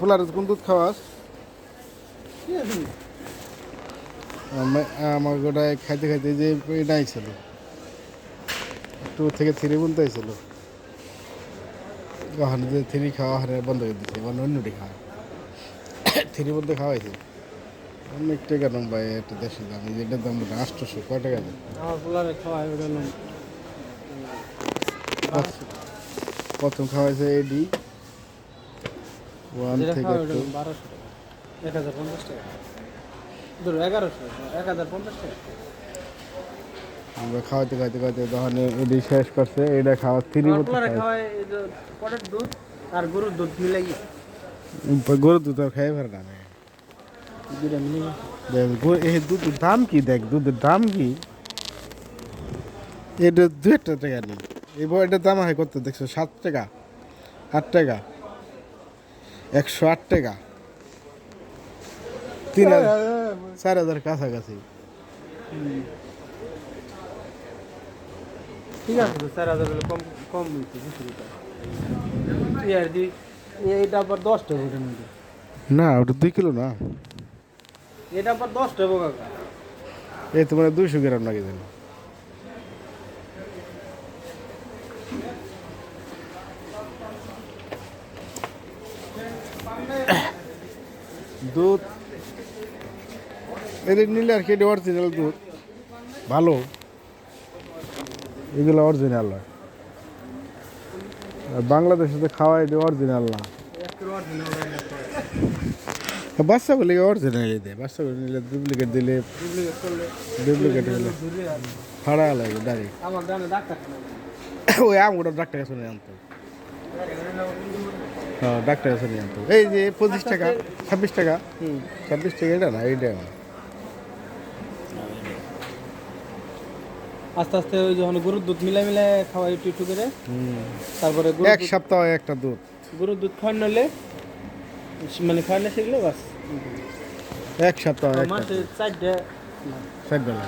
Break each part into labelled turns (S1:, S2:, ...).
S1: পোলার কোন দুধ খাওয়াস? আমার গোটায় খাইতে খাইতে যে এটা আইছিল, 2 থেকে 3 পর্যন্ত আইছিল, ওখানে যে 3 খাওয়া হারে বন্ধ করে দিচ্ছে, মানে অন্যটি খাওয়া 3 মধ্যে খাওয়াইছে অনেক টাকা দাম ভাই, একটা দেশের দাম, এই যেটার দাম 800, কয় টাকা দেয়?
S2: আমার পোলারে খাওয়াই ওটা
S1: প্রথম খাওয়াইছে এডি 1 থেকে 2,
S2: 1200 টাকা, 1050 টাকা, ধরো 1100, 1050 টাকা।
S1: আমরা খাওয়াইতে খাইতে খাইতে তখন এডি শেষ করছে, এটা খাওয়া 3
S2: আমার
S1: মধ্যে
S2: পোলারে খাওয়াই এই যে পটের দুধ আর গরুর দুধ মিলাই
S1: গরুর দুধ আর খাই পারে না আমি।
S2: দুটা মিলাই।
S1: এই দুধের দাম কি, দেখ দুধের দাম কি, এটা 2 টাকা নেই, এবার এটার দাম হয় কত দেখছো? 7 টাকা, 8 টাকা, 108 টাকা, 3000, 4000 কাছাকাছি।
S2: ঠিক আছে তো 4000 হলে কম কম হইছে 20 টাকা। আর দি এইটা আবার 10 টাকা ওটার মধ্যে,
S1: না ওটা 2 কিলো না,
S2: এটা আবার 10 টাকা কাকা।
S1: এই তোমার 200 গ্রাম লাগে জানি। দুধ এদের নিলে আর কি, এটা অরিজিনাল দুধ ভালো, এগুলো অরিজিনাল হয়, আর বাংলাদেশে তো খাওয়া এটা অরিজিনাল না। বাচ্চাগুলি অরিজিনাল দেয়, বাচ্চাগুলি নিলে ডুপ্লিকেট দিলে, ডুপ্লিকেট হলে ভাড়া লাগে ডাইরেক্ট।
S2: আমার জানে ডাক্তারখানা
S1: ওই আমগুলো ডাক্তার কাছে নিয়ে আনতো, হ্যাঁ ডাক্তার কাছে নিয়ে আনতো। এই যে 25 টাকা, 26 টাকা, 26 টাকা এটা না, এইটা না।
S2: আস্তে আস্তে ওই যখন গরুর দুধ মিলাই মিলাই খাওয়াই একটু একটু করে, তারপরে
S1: এক সপ্তাহ একটা দুধ,
S2: গরুর দুধ খাওয়ানো হলে মানে খাওয়ালে সেগুলো বাস
S1: এক সপ্তাহ একটা
S2: মাসে
S1: দুধ,
S2: 4টা।
S1: 4 বেলা।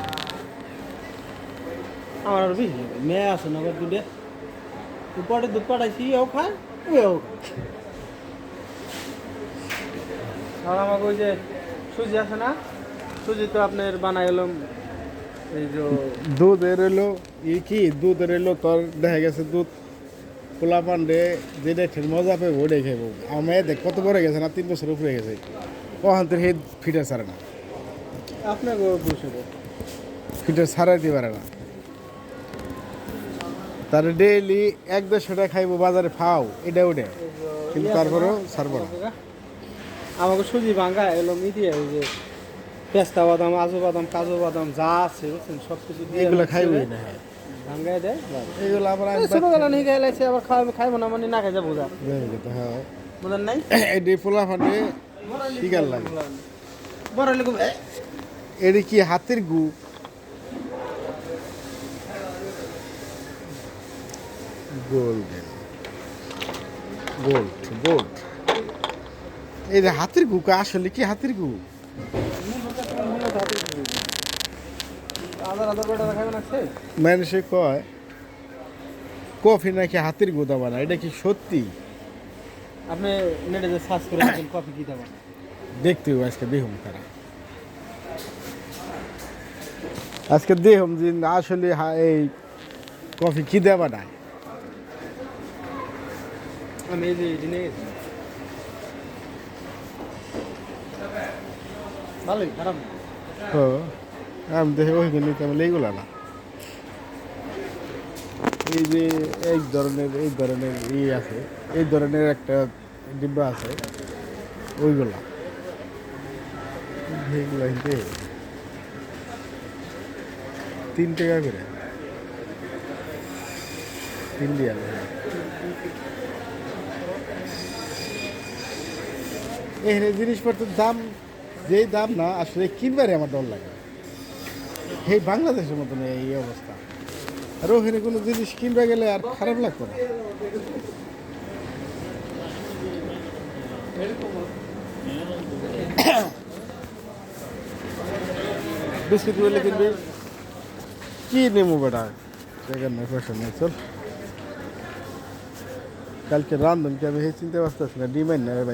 S2: আমার আর বেশি লাগে, মেয়ে আছে না আবার দুধে পরে দুধ পাঠাইছি, ও খায় ওও খায়। আর আমাকে ওই যে সুজি আছে না, সুজি তো আপনার বানাই এলাম এই যে
S1: দুধের এলো কি, দুধের এলো তোর দেখা গেছে দুধ পোলা পান্ডে যেটা ঠিক মজা পাবে ওটাই খাইব। আমার দেখ কত বড় গেছে না, 3 বছর উপরে গেছে, ওখান থেকে ফিটার ছাড়ে না,
S2: আপনাকে বসে
S1: ফিটার ছাড়াই দিতে পারে না। তার ডেইলি 1-150 টাকা খাইবো বাজারে ফাও এটা ওটা, কিন্তু তারপরেও ছাড়বো না।
S2: আমাকে সুজি ভাঙ্গা এলো দিয়ে ওই যে পেস্তা বাদাম, আজু বাদাম, কাজু বাদাম যা আছে বুঝছেন সব কিছু দিয়ে
S1: এগুলো খাইবই না,
S2: ভাঙ্গাই দেয়।
S1: এইগুলো আবার
S2: ছোটবেলা নিয়ে গেলাইছে, আবার খাইবো না মানে না খাই যাবো যা
S1: হ্যাঁ,
S2: বুঝলেন নাই।
S1: এটি পোলা পান্ডে শিকার লাগে।
S2: বড় লোক
S1: এটি কি হাতের গু, গোল্ডেন গোল্ড গোল্ড, এই যে হাতের গু, আসলে কি হাতের গু?
S2: আদার আদার বেটা খাইবে না সে
S1: মানুষে কয় কফি নাকি হাতের গুদা বানায়, এটা কি সত্যি?
S2: আপনি নেটে যে সার্চ করে দেখেন কফি কি দেবেন,
S1: দেখতে হবে, আজকে দেখুন তারা, আজকে দেখুন যে আসলে এই কফি কি দেওয়া বানায়।
S2: আমি এই যে দিনে ভালোই খারাপ না।
S1: তো আমি দেখে ওইখানে তেমন এইগুলো না, এই যে এই ধরনের আছে, এই ধরনের একটা ডিব্বা আছে, ওইগুলা এইগুলা কিন্তু 3 টাকা করে, 3 রিয়াল। এখানে জিনিসপত্রের দাম যেই দাম না, আসলে কিনবারে আমার ডর লাগে। এই বাংলাদেশের মতন এই অবস্থা, আর ওখানে কোনো জিনিস কিনবা গেলে আর খারাপ লাগতো না। বিস্কিট বলে কিনবি, কি নেবো বেটা, সেখানে পয়সা নেই, চল কালকে রান্ধন কি আমি চিনতে পারতেছি না, ডিমান্ড না ভাই।